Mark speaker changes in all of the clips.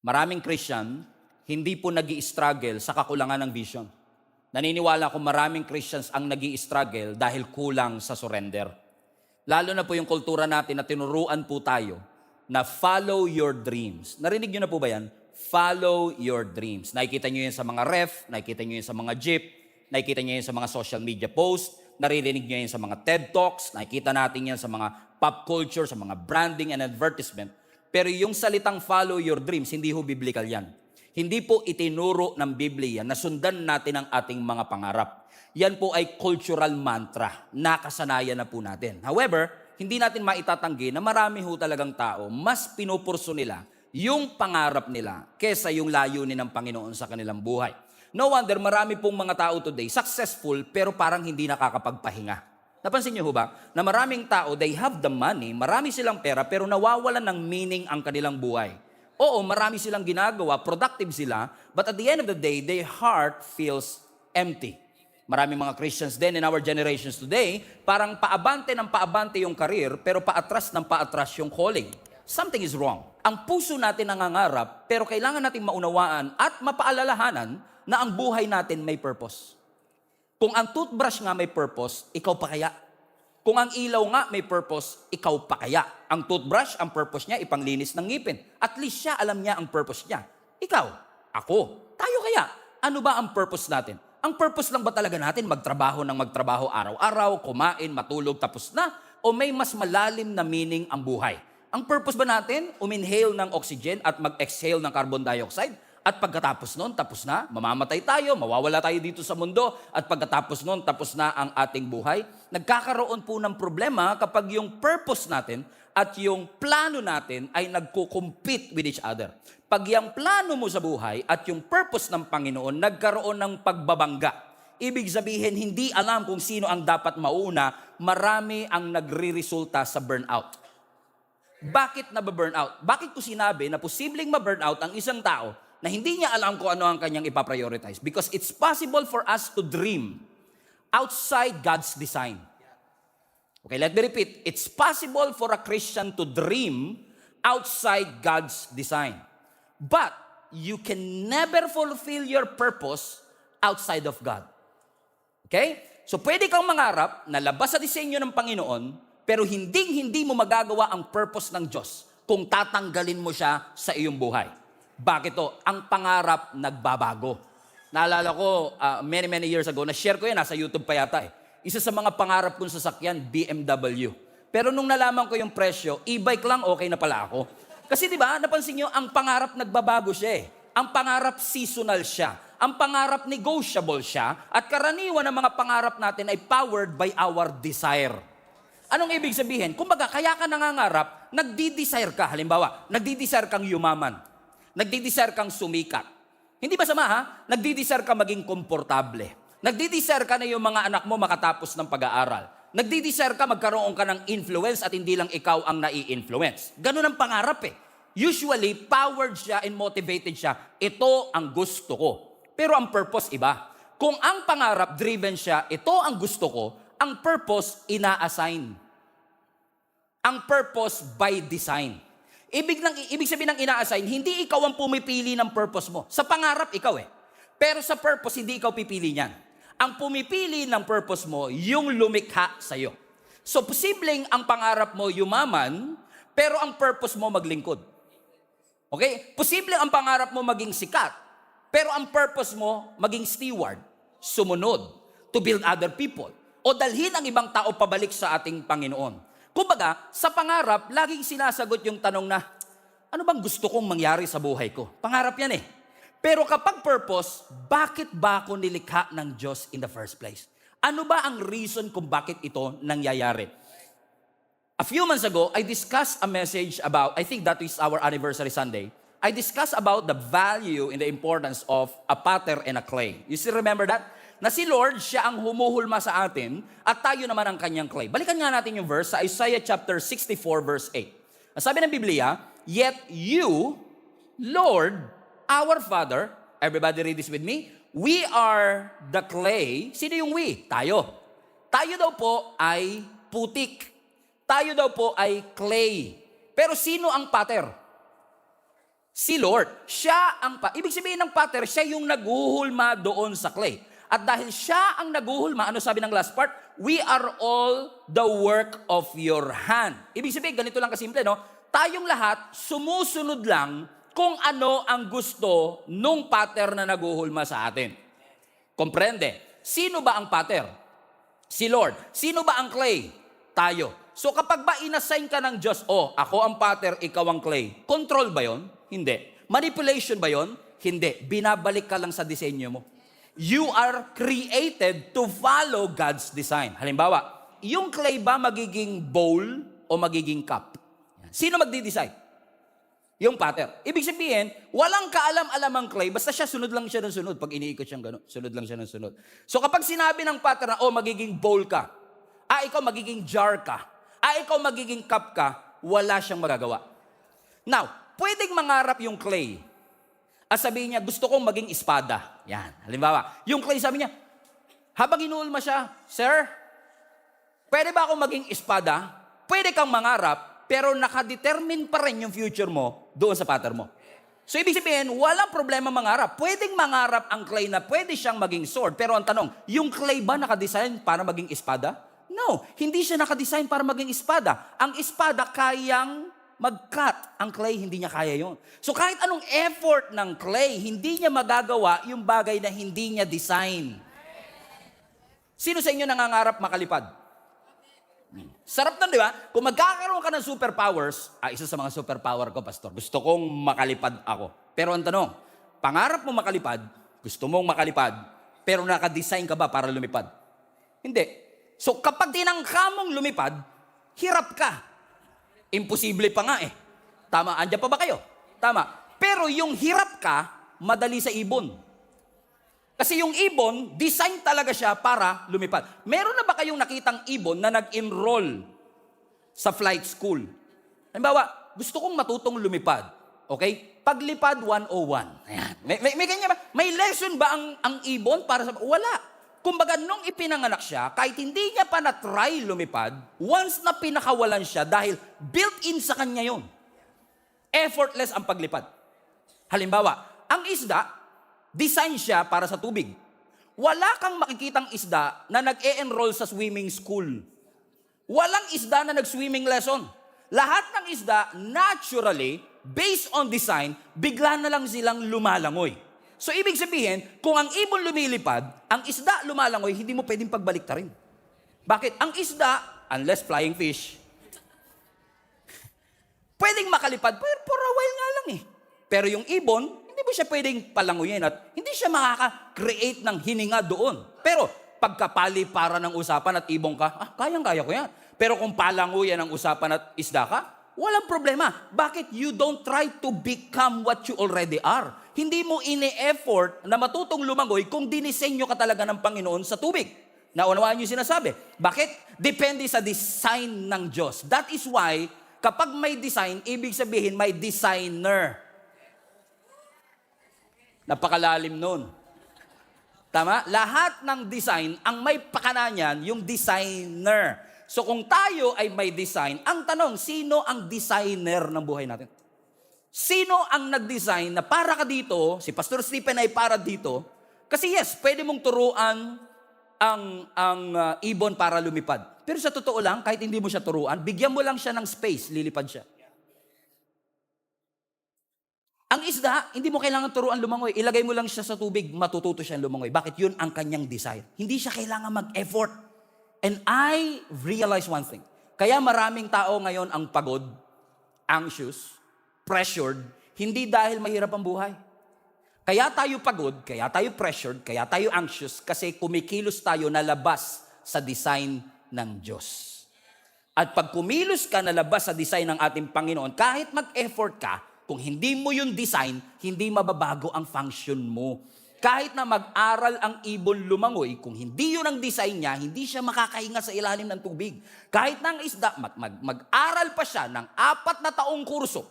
Speaker 1: Maraming Christian, hindi po nag-i-struggle sa kakulangan ng vision. Naniniwala ko maraming Christians ang nag-i-struggle dahil kulang sa surrender. Lalo na po yung kultura natin na tinuruan po tayo na follow your dreams. Narinig nyo na po ba yan? Follow your dreams. Nakikita nyo yan sa mga ref, nakikita nyo yan sa mga jeep, nakikita nyo yan sa mga social media posts, naririnig nyo yan sa mga TED Talks, nakikita natin yan sa mga pop culture, sa mga branding and advertisement. Pero yung salitang follow your dreams, hindi ho biblical yan. Hindi po itinuro ng Biblia na sundan natin ang ating mga pangarap. Yan po ay cultural mantra. Nakasanayan na po natin. However, hindi natin maitatanggi na marami ho talagang tao, mas pinupurso nila yung pangarap nila kesa yung layunin ng Panginoon sa kanilang buhay. No wonder marami pong mga tao today successful pero parang hindi nakakapagpahinga. Napansin niyo ho ba na maraming tao, they have the money, marami silang pera pero nawawalan ng meaning ang kanilang buhay. Oo, marami silang ginagawa, productive sila, but at the end of the day, their heart feels empty. Maraming mga Christians din in our generations today, parang paabante ng paabante yung career, pero paatras ng paatras yung calling. Something is wrong. Ang puso natin nangangarap, pero kailangan nating maunawaan at mapaalalahanan na ang buhay natin may purpose. Kung ang toothbrush nga may purpose, ikaw pa kaya? Kung ang ilaw nga may purpose, ikaw pa kaya? Ang toothbrush, ang purpose niya, ipanglinis ng ngipin. At least siya, alam niya ang purpose niya. Ikaw, ako, tayo kaya? Ano ba ang purpose natin? Ang purpose lang ba talaga natin magtrabaho ng magtrabaho araw-araw, kumain, matulog, tapos na? O may mas malalim na meaning ang buhay? Ang purpose ba natin, uminhale ng oxygen at mag-exhale ng carbon dioxide? At pagkatapos nun, tapos na, mamamatay tayo, mawawala tayo dito sa mundo, at pagkatapos nun, tapos na ang ating buhay. Nagkakaroon po ng problema kapag yung purpose natin at yung plano natin ay nagko-compete with each other. Pag yung plano mo sa buhay at yung purpose ng Panginoon nagkaroon ng pagbabangga, ibig sabihin, hindi alam kung sino ang dapat mauna, marami ang nagre-resulta sa burnout. Bakit nababurnout? Bakit ko sinabi na posibleng ma-burnout ang isang tao na hindi niya alam kung ano ang kanyang ipaprioritize? Because it's possible for us to dream outside God's design. Okay, let me repeat. It's possible for a Christian to dream outside God's design. But you can never fulfill your purpose outside of God. Okay? So pwede kang mangarap na labas sa disenyo ng Panginoon, pero hindi mo magagawa ang purpose ng Diyos kung tatanggalin mo siya sa iyong buhay. Bakit to? Ang pangarap nagbabago. Naalala ko, many years ago, na-share ko yan, nasa YouTube pa yata eh. Isa sa mga pangarap kong sasakyan, BMW. Pero nung nalaman ko yung presyo, e-bike lang, okay na pala ako. Kasi di ba, napansin nyo, ang pangarap nagbabago siya eh. Ang pangarap seasonal siya. Ang pangarap negotiable siya. At karaniwan ng mga pangarap natin ay powered by our desire. Anong ibig sabihin? Kumbaga, kaya ka nangangarap, nagdi-desire ka. Halimbawa, nagdi-desire kang yumaman. Nagdi-desire kang sumikat. Hindi ba sama ha? Nagdi-desire ka maging komportable. Nagdi-desire ka na yung mga anak mo makatapos ng pag-aaral. Nagdi-desire ka magkaroon ka ng influence at hindi lang ikaw ang nai-influence. Ganun ang pangarap eh. Usually, powered siya and motivated siya. Ito ang gusto ko. Pero ang purpose iba. Kung ang pangarap driven siya, ito ang gusto ko, ang purpose ina-assign. Ang purpose by design. Ibig sabihin ng ina-assign, hindi ikaw ang pumipili ng purpose mo. Sa pangarap, ikaw eh. Pero sa purpose, hindi ikaw pipili niyan. Ang pumipili ng purpose mo, yung lumikha sa'yo. So, posibleng ang pangarap mo yumaman, pero ang purpose mo maglingkod. Okay? Posibleng ang pangarap mo maging sikat, pero ang purpose mo maging steward, sumunod, to build other people, o dalhin ang ibang tao pabalik sa ating Panginoon. Kumbaga, sa pangarap, laging sinasagot yung tanong na, ano bang gusto kong mangyari sa buhay ko? Pangarap yan eh. Pero kapag purpose, bakit ba ako nilikha ng Diyos in the first place? Ano ba ang reason kung bakit ito nangyayari? A few months ago, I discussed a message about, I think that is our anniversary Sunday, I discussed about the value and the importance of a potter and a clay. You still remember that? Na si Lord, siya ang humuhulma sa atin at tayo naman ang kanyang clay. Balikan nga natin yung verse sa Isaiah chapter 64 verse 8. Ang sabi ng Biblia, yet you, Lord, our Father, everybody read this with me, we are the clay. Sino yung we? Tayo. Tayo daw po ay putik. Tayo daw po ay clay. Pero sino ang potter? Si Lord. Siya ang ibig sabihin ng potter, siya yung naghuhulma doon sa clay. At dahil siya ang naghuhulma, ano sabi ng last part? We are all the work of your hand. Ibig sabihin, ganito lang kasimple, no? Tayong lahat, sumusunod lang kung ano ang gusto nung potter na naghuhulma sa atin. Komprende? Sino ba ang potter? Si Lord. Sino ba ang clay? Tayo. So kapag ba inassign ka ng Diyos, ako ang potter, ikaw ang clay, control ba yon? Hindi. Manipulation ba yon? Hindi. Binabalik ka lang sa disenyo mo. You are created to follow God's design. Halimbawa, yung clay ba magiging bowl o magiging cup? Sino magdi-decide? Yung potter. Ibig sabihin, walang kaalam-alam ang clay, basta siya sunod lang siya ng sunod. Pag iniikot siyang gano'n, sunod lang siya ng sunod. So kapag sinabi ng potter na, magiging bowl ka, ikaw magiging jar ka, ikaw magiging cup ka, wala siyang magagawa. Now, pwedeng mangarap yung clay. Sabihin niya, gusto kong maging espada. Yan. Halimbawa, yung clay sabi niya, habang inuulma siya, Sir, pwede ba akong maging espada? Pwede kang mangarap, pero nakadetermine pa rin yung future mo doon sa pattern mo. So, ibig sabihin, walang problema mangarap. Pwedeng mangarap ang clay na pwede siyang maging sword. Pero ang tanong, yung clay ba nakadesign para maging espada? No, hindi siya nakadesign para maging espada. Ang espada kayang mag-cut. Ang clay, hindi niya kaya yon. So kahit anong effort ng clay, hindi niya magagawa yung bagay na hindi niya design. Sino sa inyo nangangarap makalipad? Sarap nun, di ba? Kung magkakaroon ka ng superpowers, isa sa mga superpower ko, Pastor, gusto kong makalipad ako. Pero ang tanong, pangarap mo makalipad, gusto mong makalipad, pero nakadesign ka ba para lumipad? Hindi. So kapag tinangka mong lumipad, hirap ka. Imposible pa nga eh. Tama, andyan pa ba kayo? Tama. Pero yung hirap ka, madali sa ibon. Kasi yung ibon, design talaga siya para lumipad. Meron na ba kayong nakitang ibon na nag-enroll sa flight school? Halimbawa, gusto kong matutong lumipad. Okay? Paglipad 101. Ayan. May ganyan ba? May lesson ba ang ibon para sa... Wala. Kumbaga, nung ipinanganak siya, kahit hindi niya pa na-try lumipad, once na pinakawalan siya dahil built-in sa kanya yon, effortless ang paglipad. Halimbawa, ang isda, design siya para sa tubig. Wala kang makikitang isda na nag-e-enroll sa swimming school. Walang isda na nag-swimming lesson. Lahat ng isda, naturally, based on design, bigla na lang silang lumalangoy. So, ibig sabihin, kung ang ibon lumilipad, ang isda lumalangoy, hindi mo pwedeng pagbaliktarin. Bakit? Ang isda, unless flying fish, pwedeng makalipad, pero for a while nga lang eh. Pero yung ibon, hindi mo siya pwedeng palanguyin at hindi siya makaka-create ng hininga doon. Pero, pagkapali para ng usapan at ibong ka, kayang-kaya ko yan. Pero kung palanguyan ang usapan at isda ka, walang problema. Bakit? You don't try to become what you already are. Hindi mo ini-effort na matutong lumangoy kung dinisenyo ka talaga ng Panginoon sa tubig. Naunawaan niyo sinasabi. Bakit? Depende sa design ng Diyos. That is why, kapag may design, ibig sabihin may designer. Napakalalim nun. Tama? Lahat ng design, ang may pakana niyan, yung designer. So kung tayo ay may design, ang tanong, sino ang designer ng buhay natin? Sino ang nag-design na para ka dito, si Pastor Stephen ay para dito, kasi yes, pwede mong turuan ang ibon para lumipad. Pero sa totoo lang, kahit hindi mo siya turuan, bigyan mo lang siya ng space, lilipad siya. Ang isda, hindi mo kailangan turuan lumangoy. Ilagay mo lang siya sa tubig, matututo siya lumangoy. Bakit? Yun ang kanyang desire. Hindi siya kailangan mag-effort. And I realize one thing. Kaya maraming tao ngayon ang pagod, anxious, pressured, hindi dahil mahirap ang buhay. Kaya tayo pagod, kaya tayo pressured, kaya tayo anxious, kasi kumikilos tayo na labas sa design ng Diyos. At pag kumilos ka na labas sa design ng ating Panginoon, kahit mag-effort ka, kung hindi mo yung design, hindi mababago ang function mo. Kahit na mag-aral ang ibon lumangoy, kung hindi yun ang design niya, hindi siya makakahinga sa ilalim ng tubig. Kahit na ang isda, mag-aral pa siya ng 4 na taong kurso,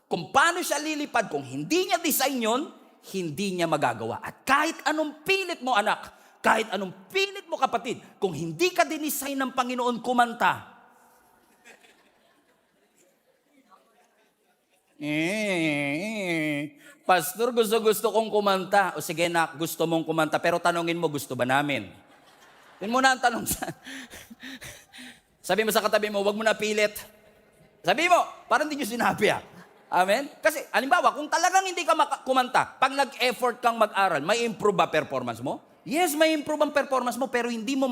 Speaker 1: kung paano siya lilipad, kung hindi niya design yun, hindi niya magagawa. At kahit anong pilit mo anak, kahit anong pilit mo kapatid, kung hindi ka dinesign ng Panginoon kumanta, Pastor, gusto kong kumanta. O sige na, gusto mong kumanta, pero tanongin mo, gusto ba namin? Yun muna ang tanong sa... Sabi mo sa katabi mo, wag mo na pilit. Sabi mo, parang hindi nyo sinabi Amen? Kasi, halimbawa, kung talagang hindi ka kumanta, pag nag-effort kang mag-aral, may improve ba performance mo? Yes, may improve ang performance mo, pero hindi mo